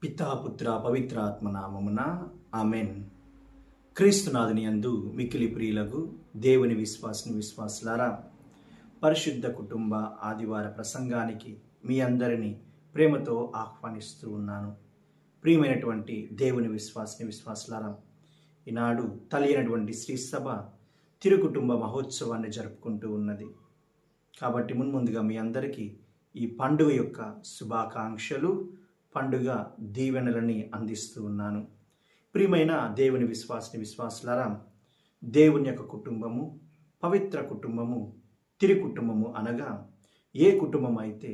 పితా పుత్ర పవిత్రాత్మ నామమున ఆమెన్. క్రీస్తునాథుని యందు మిక్కిలి ప్రియులకు దేవుని విశ్వాసులారా, పరిశుద్ధ కుటుంబ ఆదివార ప్రసంగానికి మీ అందరినీ ప్రేమతో ఆహ్వానిస్తూ ఉన్నాను. ప్రియమైనటువంటి దేవుని విశ్వాసులారా, ఈనాడు తల్లి అయినటువంటి శ్రీ సభ తిరుకుటుంబ మహోత్సవాన్ని జరుపుకుంటూ ఉన్నది. కాబట్టి మున్ముందుగా మీ అందరికీ ఈ పండుగ యొక్క శుభాకాంక్షలు, పండుగ దీవెనలని అందిస్తూ ఉన్నాను. ప్రియమైన దేవుని విశ్వాసులారా, దేవుని యొక్క కుటుంబము, పవిత్ర కుటుంబము, తిరి కుటుంబము అనగా ఏ కుటుంబం అయితే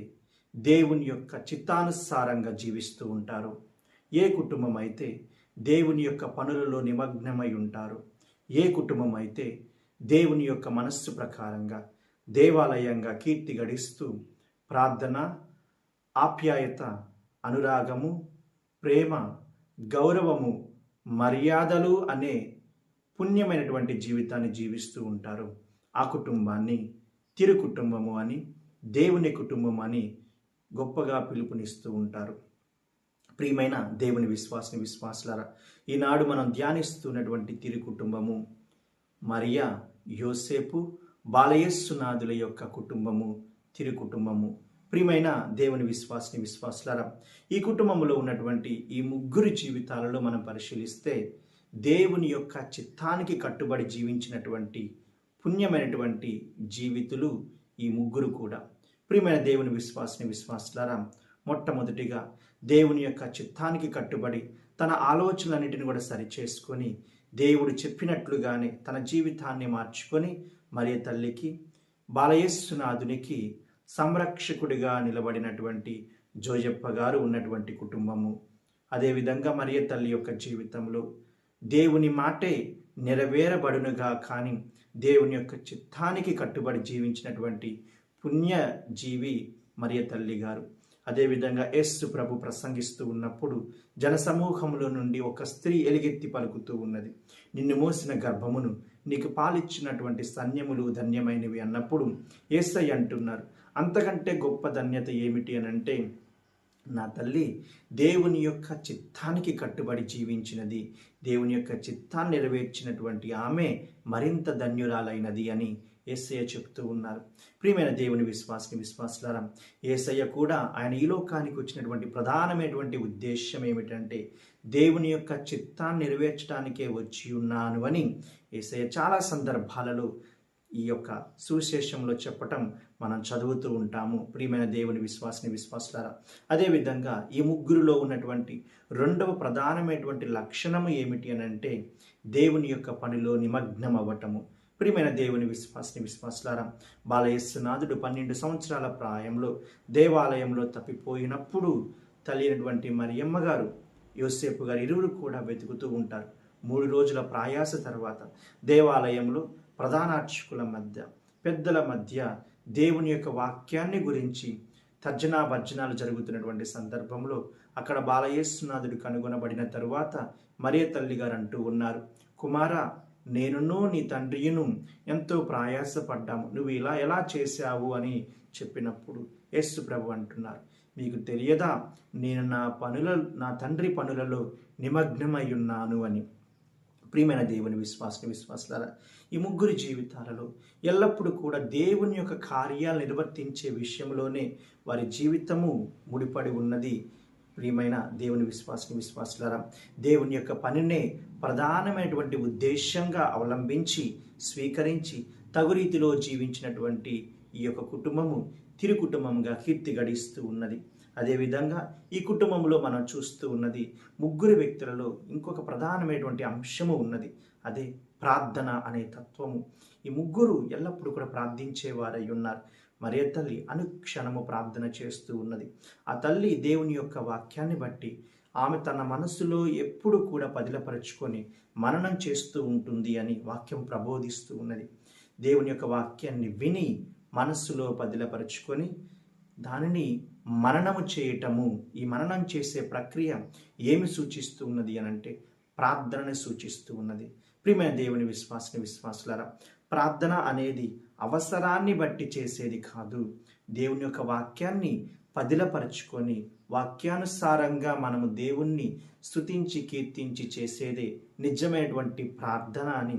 దేవుని యొక్క చిత్తానుసారంగా జీవిస్తూ ఉంటారో, ఏ కుటుంబం అయితే దేవుని యొక్క పనులలో నిమగ్నమై ఉంటారో, ఏ కుటుంబం అయితే దేవుని యొక్క మనస్సు ప్రకారంగా దేవాలయంగా కీర్తి గడిస్తూ ప్రార్థన, ఆప్యాయత, అనురాగము, ప్రేమ, గౌరవము, మర్యాదలు అనే పుణ్యమైనటువంటి జీవితాన్ని జీవిస్తూ ఉంటారు. ఆ కుటుంబాన్ని తిరు కుటుంబము అని, దేవుని కుటుంబం అని గొప్పగా పిలుపునిస్తూ ఉంటారు. ప్రియమైన దేవుని విశ్వాసులారా, ఈనాడు మనం ధ్యానిస్తున్నటువంటి తిరు కుటుంబము మరియా, యోసేపు, బాలయేసునాథుల యొక్క కుటుంబము తిరు కుటుంబము. ప్రియమైన దేవుని విశ్వాసులారా, ఈ కుటుంబంలో ఉన్నటువంటి ఈ ముగ్గురు జీవితాలలో మనం పరిశీలిస్తే దేవుని యొక్క చిత్తానికి కట్టుబడి జీవించినటువంటి పుణ్యమైనటువంటి జీవితులు ఈ ముగ్గురు కూడా. ప్రియమైన దేవుని విశ్వాసులారా, మొట్టమొదటిగా దేవుని యొక్క చిత్తానికి కట్టుబడి తన ఆలోచనలన్నిటిని కూడా సరిచేసుకొని దేవుడు చెప్పినట్లుగానే తన జీవితాన్ని మార్చుకొని మరియ తల్లికి, బాలయేసునాథునికి సంరక్షకుడిగా నిలబడినటువంటి జోజప్ప గారు ఉన్నటువంటి కుటుంబము. అదేవిధంగా మరియ తల్లి యొక్క జీవితంలో దేవుని మాటే నెరవేరబడునుగా కానీ దేవుని యొక్క చిత్తానికి కట్టుబడి జీవించినటువంటి పుణ్య జీవి మరియ తల్లి గారు. అదేవిధంగా యేసు ప్రభు ప్రసంగిస్తూ ఉన్నప్పుడు జనసమూహంలో నుండి ఒక స్త్రీ ఎలుగెత్తి పలుకుతూ ఉన్నది, నిన్ను మోసిన గర్భమును నీకు పాలిచ్చినటువంటి సన్యములు ధన్యమైనవి అన్నప్పుడు యేసయ్య అంటున్నారు, అంతకంటే గొప్ప ధన్యత ఏమిటి అని అంటే, నా తల్లి దేవుని యొక్క చిత్తానికి కట్టుబడి జీవించినది, దేవుని యొక్క చిత్తాన్ని నెరవేర్చినటువంటి ఆమె మరింత ధన్యురాలైనది అని యేసయ్య చెప్తూ ఉన్నారు. ప్రియమైన దేవుని విశ్వాసులారా, యేసయ్య కూడా ఆయన ఈ లోకానికి వచ్చినటువంటి ప్రధానమైనటువంటి ఉద్దేశం ఏమిటంటే దేవుని యొక్క చిత్తాన్ని నెరవేర్చడానికే వచ్చి ఉన్నాను అని యేసయ్య చాలా సందర్భాలలో ఈ యొక్క సువిశేషంలో చెప్పటం మనం చదువుతూ ఉంటాము. ప్రియమైన దేవుని విశ్వాసులారా, అదేవిధంగా ఈ ముగ్గురులో ఉన్నటువంటి రెండవ ప్రధానమైనటువంటి లక్షణము ఏమిటి అని అంటే దేవుని యొక్క పనిలో నిమగ్నం అవ్వటము. ప్రియమైన దేవుని విశ్వాసులారా, బాలయేసునాథుడు 12 సంవత్సరాల ప్రాయంలో దేవాలయంలో తప్పిపోయినప్పుడు తల్లి అయినటువంటి మరియమ్మ గారు, యోసేపు గారు ఇరువురు కూడా వెతుకుతూ ఉంటారు. 3 రోజుల ప్రయాస తర్వాత దేవాలయంలో ప్రధానార్చకుల మధ్య, పెద్దల మధ్య దేవుని యొక్క వాక్యాన్ని గురించి తర్జనా భర్జనాలు జరుగుతున్నటువంటి సందర్భంలో అక్కడ బాలయేసునాథుడు కనుగొనబడిన తరువాత మరియ తల్లి గారు అంటూ ఉన్నారు, కుమారా, నేనును నీ తండ్రియును ఎంతో ప్రయాసపడ్డాము, నువ్వు ఇలా ఎలా చేశావు అని చెప్పినప్పుడు యేసు ప్రభు అంటున్నారు, మీకు తెలియదా నేను నా తండ్రి పనులలో నిమగ్నమై ఉన్నాను అని. ప్రియమైన దేవుని విశ్వాసులారా, ఈ ముగ్గురి జీవితాలలో ఎల్లప్పుడూ కూడా దేవుని యొక్క కార్యాలు నిర్వర్తించే విషయంలోనే వారి జీవితము ముడిపడి ఉన్నది. ప్రియమైన దేవుని విశ్వాసులారా, దేవుని యొక్క పనినే ప్రధానమైనటువంటి ఉద్దేశంగా అవలంబించి స్వీకరించి తగు రీతిలో జీవించినటువంటి ఈ యొక్క కుటుంబము తిరు కుటుంబంగా కీర్తి గడిస్తూ ఉన్నది. అదేవిధంగా ఈ కుటుంబంలో మనం చూస్తూ ఉన్నది ముగ్గురు వ్యక్తులలో ఇంకొక ప్రధానమైనటువంటి అంశము ఉన్నది, అదే ప్రార్థన అనే తత్వము. ఈ ముగ్గురు ఎల్లప్పుడూ కూడా ప్రార్థించేవారై ఉన్నారు. మరియ తల్లి అనుక్షణము ప్రార్థన చేస్తూ ఉన్నది. ఆ తల్లి దేవుని యొక్క వాక్యాన్ని బట్టి ఆమె తన మనస్సులో ఎప్పుడు కూడా పదిలపరుచుకొని మననం చేస్తూ ఉంటుంది అని వాక్యం ప్రబోధిస్తూ ఉన్నది. దేవుని యొక్క వాక్యాన్ని విని మనస్సులో పదిలపరుచుకొని దానిని మననము చేయటము. ఈ మననం చేసే ప్రక్రియ ఏమి సూచిస్తూ ఉన్నది అని అంటే ప్రార్థనని సూచిస్తూ ఉన్నది. ప్రియమైన దేవుని విశ్వాసులారా, ప్రార్థన అనేది అవసరాన్ని బట్టి చేసేది కాదు. దేవుని యొక్క వాక్యాన్ని పదిలపరచుకొని వాక్యానుసారంగా మనము దేవుణ్ణి స్తుతించి కీర్తించి చేసేదే నిజమైనటువంటి ప్రార్థన అని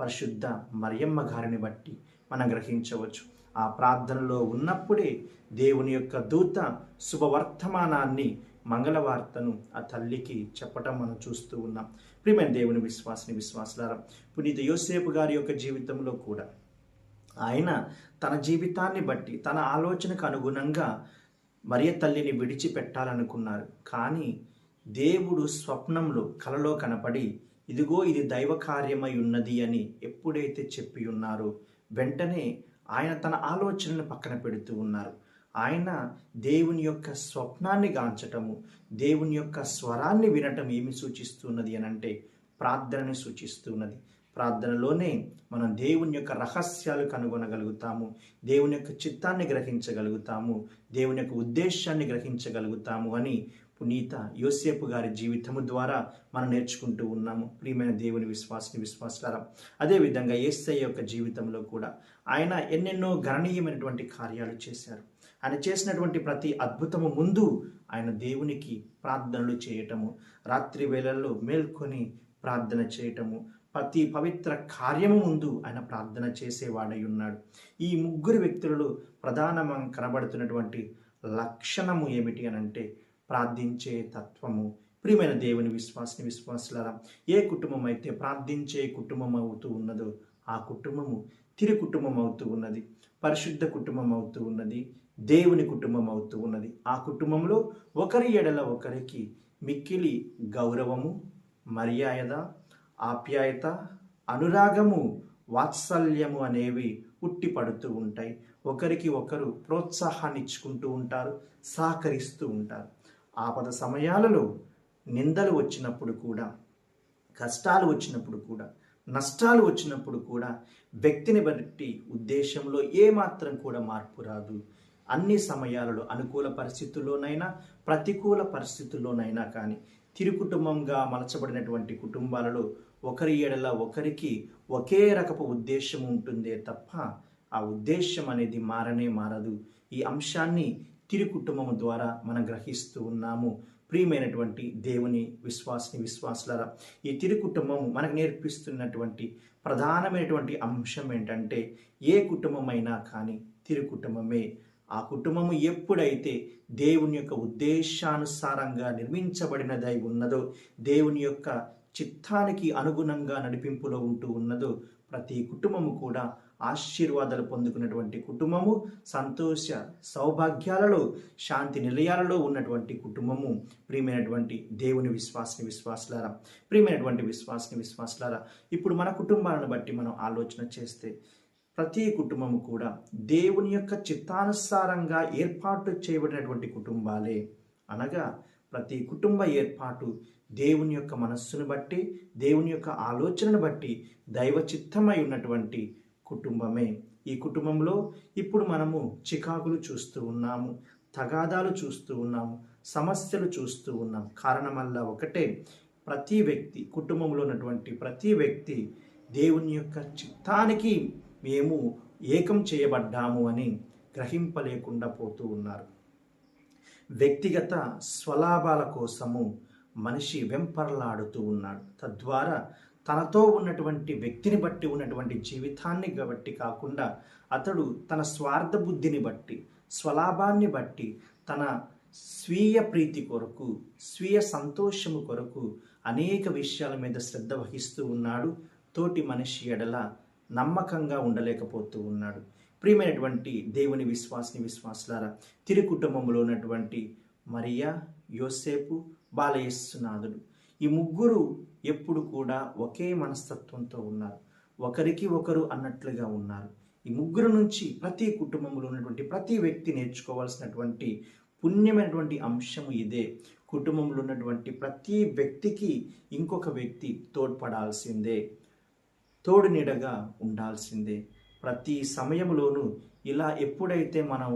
పరిశుద్ధ మరియమ్మ గారిని బట్టి మనం గ్రహించవచ్చు. ఆ ప్రార్థనలో ఉన్నప్పుడే దేవుని యొక్క దూత శుభవర్తమానాన్ని, మంగళవార్తను ఆ తల్లికి చెప్పటం మనం చూస్తూ ఉన్నాం. ప్రియమైన దేవుని విశ్వాసులారా, పునీత యోసేపు గారి యొక్క జీవితంలో కూడా ఆయన తన జీవితాన్ని బట్టి తన ఆలోచనకు అనుగుణంగా మరియ తల్లిని విడిచిపెట్టాలనుకున్నారు. కానీ దేవుడు స్వప్నంలో కలలో కనపడి, ఇదిగో ఇది దైవ కార్యమై ఉన్నది అని ఎప్పుడైతే చెప్పి ఉన్నారో వెంటనే ఆయన తన ఆలోచనను పక్కన పెడుతూ ఉన్నారు. ఆయన దేవుని యొక్క స్వప్నాన్ని గాంచటము, దేవుని యొక్క స్వరాన్ని వినటం ఏమి సూచిస్తున్నది అని అంటే ప్రార్థనని సూచిస్తున్నది. ప్రార్థనలోనే మనం దేవుని యొక్క రహస్యాలు కనుగొనగలుగుతాము, దేవుని యొక్క చిత్తాన్ని గ్రహించగలుగుతాము, దేవుని యొక్క ఉద్దేశాన్ని గ్రహించగలుగుతాము అని పునీత యోసేపు గారి జీవితము ద్వారా మనం నేర్చుకుంటూ ఉన్నాము. ప్రియమైన దేవుని విశ్వాసులారా, అదేవిధంగా యేసయ్య యొక్క జీవితంలో కూడా ఆయన ఎన్నెన్నో గణనీయమైనటువంటి కార్యాలు చేశారు. ఆయన చేసినటువంటి ప్రతి అద్భుతము ముందు ఆయన దేవునికి ప్రార్థనలు చేయటము, రాత్రి వేళల్లో మేల్కొని ప్రార్థన చేయటము, ప్రతి పవిత్ర కార్యము ముందు ఆయన ప్రార్థన చేసేవాడై ఉన్నాడు. ఈ ముగ్గురు వ్యక్తులలో ప్రధానంగా కనబడుతున్నటువంటి లక్షణము ఏమిటి అనంటే ప్రార్థించే తత్వము. ప్రియమైన దేవుని విశ్వాసులారా, ఏ కుటుంబం అయితే ప్రార్థించే కుటుంబం అవుతూ ఉన్నదో ఆ కుటుంబము తిరు కుటుంబం అవుతూ ఉన్నది, పరిశుద్ధ కుటుంబం అవుతూ ఉన్నది, దేవుని కుటుంబం అవుతూ ఉన్నది. ఆ కుటుంబంలో ఒకరి ఎడల ఒకరికి మిక్కిలి గౌరవము, మర్యాద, ఆప్యాయత, అనురాగము, వాత్సల్యము అనేవి ఉట్టి పడుతూ ఉంటాయి. ఒకరికి ఒకరు ప్రోత్సాహాన్ని ఇచ్చుకుంటూ ఉంటారు, సహకరిస్తూ ఉంటారు. ఆపద సమయాలలో నిందలు వచ్చినప్పుడు కూడా, కష్టాలు వచ్చినప్పుడు కూడా, నష్టాలు వచ్చినప్పుడు కూడా వ్యక్తిని బట్టి ఉద్దేశంలో ఏమాత్రం కూడా మార్పు రాదు. అన్ని సమయాలలో అనుకూల పరిస్థితుల్లోనైనా ప్రతికూల పరిస్థితుల్లోనైనా కానీ తిరుకుటుంబంగా మలచబడినటువంటి కుటుంబాలలో ఒకరి ఎడల ఒకరికి ఒకే రకపు ఉద్దేశం ఉంటుందే తప్ప ఆ ఉద్దేశం అనేది మారదు. ఈ అంశాన్ని తిరుకుటుంబం ద్వారా మనం గ్రహిస్తూ ఉన్నాము. ప్రియమైనటువంటి దేవుని విశ్వాసులారా, ఈ తిరుకుటుంబం మనకు నేర్పిస్తున్నటువంటి ప్రధానమైనటువంటి అంశం ఏంటంటే ఏ కుటుంబమైనా కానీ తిరుకుటుంబమే. ఆ కుటుంబము ఎప్పుడైతే దేవుని యొక్క ఉద్దేశానుసారంగా నిర్మించబడినదై ఉన్నదో, దేవుని యొక్క చిత్తానికి అనుగుణంగా నడిపింపులో ఉంటూ ఉన్నదో, ప్రతి కుటుంబము కూడా ఆశీర్వాదాలు పొందుకున్నటువంటి కుటుంబము, సంతోష సౌభాగ్యాలలో, శాంతి నిలయాలలో ఉన్నటువంటి కుటుంబము. ప్రియమైనటువంటి దేవుని విశ్వాసులారా, ఇప్పుడు మన కుటుంబాలను బట్టి మనం ఆలోచన చేస్తే ప్రతి కుటుంబము కూడా దేవుని యొక్క చిత్తానుసారంగా ఏర్పాటు చేయబడినటువంటి కుటుంబాలే. అనగా ప్రతి కుటుంబ ఏర్పాటు దేవుని యొక్క మనస్సును బట్టి, దేవుని యొక్క ఆలోచనను బట్టి దైవ చిత్తమై ఉన్నటువంటి కుటుంబమే. ఈ కుటుంబంలో ఇప్పుడు మనము చికాకులు చూస్తూ ఉన్నాము, తగాదాలు చూస్తూ ఉన్నాము, సమస్యలు చూస్తూ ఉన్నాం. కారణమల్లా ఒకటే, ప్రతి వ్యక్తి, కుటుంబంలో ఉన్నటువంటి ప్రతి వ్యక్తి దేవుని యొక్క చిత్తానికి మేము ఏకం చేయబడ్డాము అని గ్రహింపలేకుండా పోతూ ఉన్నారు. వ్యక్తిగత స్వలాభాల కోసము మనిషి వెంపర్లాడుతూ ఉన్నాడు. తద్వారా తనతో ఉన్నటువంటి వ్యక్తిని బట్టి ఉన్నటువంటి జీవితాన్ని బట్టి కాకుండా అతడు తన స్వార్థ బుద్ధిని బట్టి, స్వలాభాన్ని బట్టి, తన స్వీయ ప్రీతి కొరకు, స్వీయ సంతోషము కొరకు అనేక విషయాల మీద శ్రద్ధ వహిస్తూ ఉన్నాడు. తోటి మనిషి ఎడల నమ్మకంగా ఉండలేకపోతూ ఉన్నాడు. ప్రియమైనటువంటి దేవుని విశ్వాసులారా, తిరు కుటుంబంలో ఉన్నటువంటి మరియా, యోసేపు, బాలయేసునాథుడు, ఈ ముగ్గురు ఎప్పుడు కూడా ఒకే మనస్తత్వంతో ఉన్నారు, ఒకరికి ఒకరు అన్నట్లుగా ఉన్నారు. ఈ ముగ్గురు నుంచి ప్రతి కుటుంబంలో ఉన్నటువంటి ప్రతి వ్యక్తి నేర్చుకోవాల్సినటువంటి పుణ్యమైనటువంటి అంశము ఇదే. కుటుంబంలో ఉన్నటువంటి ప్రతి వ్యక్తికి ఇంకొక వ్యక్తి తోడ్పడాల్సిందే, తోడు నీడగా ఉండాల్సిందే. ప్రతి సమయంలోనూ ఇలా ఎప్పుడైతే మనం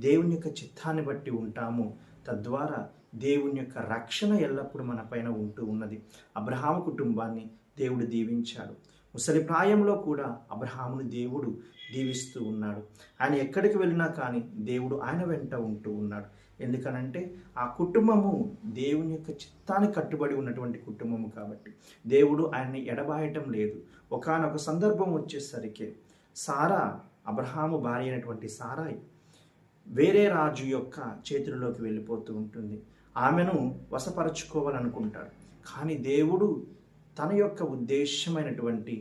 దేవుని యొక్క చిత్తాన్ని బట్టి ఉంటామో తద్వారా దేవుని యొక్క రక్షణ ఎల్లప్పుడూ మన పైన ఉంటూ ఉన్నది. అబ్రహాము కుటుంబాన్ని దేవుడు దీవించాడు. ముసలి ప్రాయంలో కూడా అబ్రహామును దేవుడు దీవిస్తూ ఉన్నాడు. ఆయన ఎక్కడికి వెళ్ళినా కానీ దేవుడు ఆయన వెంట ఉంటూ ఉన్నాడు. ఎందుకనంటే ఆ కుటుంబము దేవుని యొక్క చిత్తానికి కట్టుబడి ఉన్నటువంటి కుటుంబము కాబట్టి దేవుడు ఆయన్ని ఎడబాయటం లేదు. ఒకానొక సందర్భం వచ్చేసరికి సారా, అబ్రహాము భార్య అయినటువంటి సారాయి వేరే రాజు యొక్క చేతుల్లోకి వెళ్ళిపోతూ ఉంటుంది. ఆమెను వశపరచుకోవాలనుకుంటాడు. కానీ దేవుడు తన యొక్క ఉద్దేశమైనటువంటి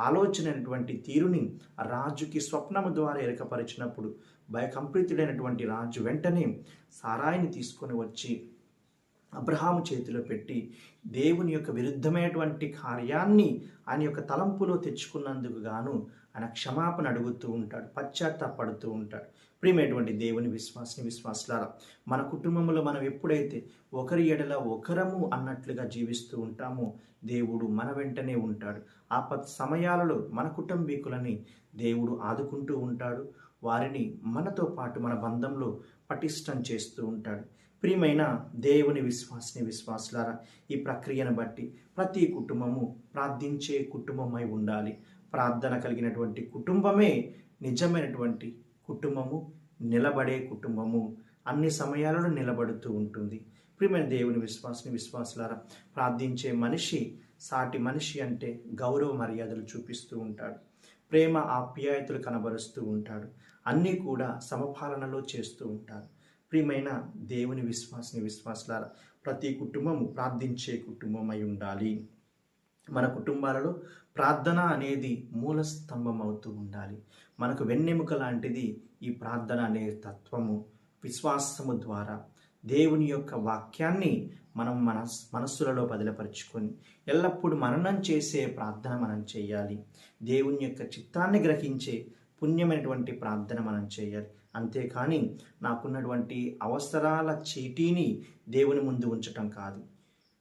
ఆలోచనైనటువంటి తీరుని రాజుకి స్వప్నము ద్వారా ఎరకపరిచినప్పుడు భయకంపితుడైనటువంటి రాజు వెంటనే సారాయిని తీసుకొని వచ్చి అబ్రహాము చేతిలో పెట్టి దేవుని యొక్క విరుద్ధమైనటువంటి కార్యాన్ని ఆయన యొక్క తలంపులో తెచ్చుకున్నందుకు గాను ఆయన క్షమాపణ అడుగుతూ ఉంటాడు, పశ్చాత్తాపడుతూ ఉంటాడు. ప్రియమైనటువంటి దేవుని విశ్వాసులారా, మన కుటుంబంలో మనం ఎప్పుడైతే ఒకరి ఎడల ఒకరము అన్నట్లుగా జీవిస్తూ ఉంటామో దేవుడు మన వెంటనే ఉంటాడు. ఆపత్ సమయాలలో మన కుటుంబీకులని దేవుడు ఆదుకుంటూ ఉంటాడు. వారిని మనతో పాటు మన బంధంలో పటిష్టం చేస్తూ ఉంటాడు. ప్రియమైన దేవుని విశ్వాసులారా, ఈ ప్రక్రియను బట్టి ప్రతి కుటుంబము ప్రార్థించే కుటుంబమై ఉండాలి. ప్రార్థన కలిగినటువంటి కుటుంబమే నిజమైనటువంటి కుటుంబము, నిలబడే కుటుంబము, అన్ని సమయాలలో నిలబడుతూ ఉంటుంది. ప్రియమైన దేవుని విశ్వాసులారా, ప్రార్థించే మనిషి సాటి మనిషి అంటే గౌరవ మర్యాదలు చూపిస్తూ ఉంటాడు, ప్రేమ ఆప్యాయతలు కనబరుస్తూ ఉంటాడు, అన్నీ కూడా సమపాలనలో చేస్తూ ఉంటారు. ప్రియమైన దేవుని విశ్వాసులారా, ప్రతి కుటుంబము ప్రార్థించే కుటుంబమై ఉండాలి. మన కుటుంబాలలో ప్రార్థన అనేది మూల స్తంభం అవుతూ ఉండాలి. మనకు వెన్నెముక లాంటిది ఈ ప్రార్థన అనే తత్వము. విశ్వాసము ద్వారా దేవుని యొక్క వాక్యాన్ని మనం మనస్సులలో బదిలపరుచుకొని ఎల్లప్పుడూ మననం చేసే ప్రార్థన మనం చేయాలి. దేవుని యొక్క చిత్తాన్ని గ్రహించే పుణ్యమైనటువంటి ప్రార్థన మనం చేయాలి. అంతేకాని నాకున్నటువంటి అవసరాల చీటీని దేవుని ముందు ఉంచటం కాదు,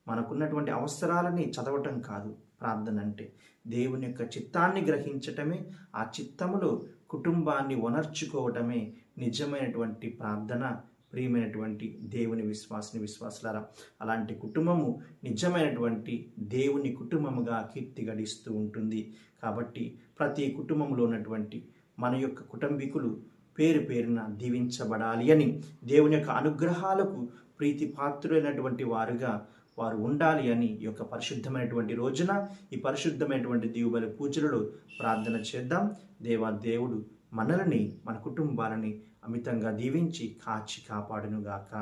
మనకున్నటువంటి అవసరాలని చదవటం కాదు. ప్రార్థన అంటే దేవుని యొక్క చిత్తాన్ని గ్రహించటమే, ఆ చిత్తములో కుటుంబాన్ని ఒనర్చుకోవటమే నిజమైనటువంటి ప్రార్థన. ప్రియమైనటువంటి దేవుని విశ్వాసులారా, అలాంటి కుటుంబము నిజమైనటువంటి దేవుని కుటుంబముగా కీర్తి గడిస్తూ ఉంటుంది. కాబట్టి ప్రతి కుటుంబంలో ఉన్నటువంటి మన యొక్క కుటుంబీకులు పేరు పేరున దీవించబడాలి అని, దేవుని యొక్క అనుగ్రహాలకు ప్రీతిపాత్రులైనటువంటి వారుగా వారు ఉండాలి అని ఈ యొక్క పరిశుద్ధమైనటువంటి రోజున ఈ పరిశుద్ధమైనటువంటి దీవుబలి పూజలలో ప్రార్థన చేద్దాం. దేవుడు మనల్ని, మన కుటుంబాలని అమితంగా దీవించి కాచి కాపాడునుగాక.